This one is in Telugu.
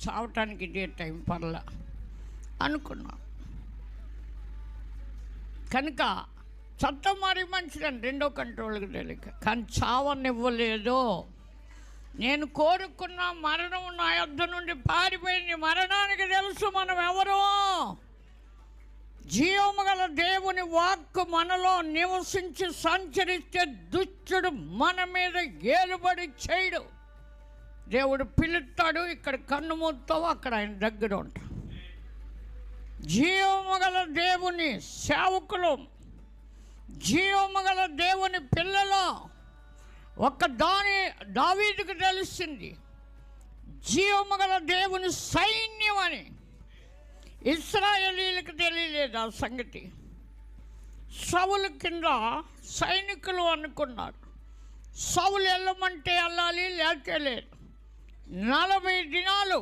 చావటానికి ఇదే టైం పర్లా అనుకున్నా. కనుక చట్టం మరి మంచిదని రెండో కంట్రోల్కి తెలియక, కానీ చావనివ్వలేదు. నేను కోరుకున్న మరణం నా యొద్ద నుండి పారిపోయింది. మరణానికి తెలుసు మనం ఎవరో. జీవము గల దేవుని వాక్కు మనలో నివసించి సంచరిస్తే దుష్టుడు మన మీద ఏలుబడి చేయడు. దేవుడు పిలుస్తాడు, ఇక్కడ కన్ను మూస్తావు, అక్కడ ఆయన దగ్గర ఉంటాడు. జీవము గల దేవుని సేవకులు, జీవము గల దేవుని పిల్లలు, దావీదుకు తెలిసింది జీవము గల దేవుని సైన్యం అని. ఇశ్రాయేలీలకు తెలియలేదు ఆ సంగతి. సౌలు కింద సైనికులు అనుకున్నారు. సౌలు వెళ్ళమంటే వెళ్ళాలి, లేక లేదు. 40 దినాలు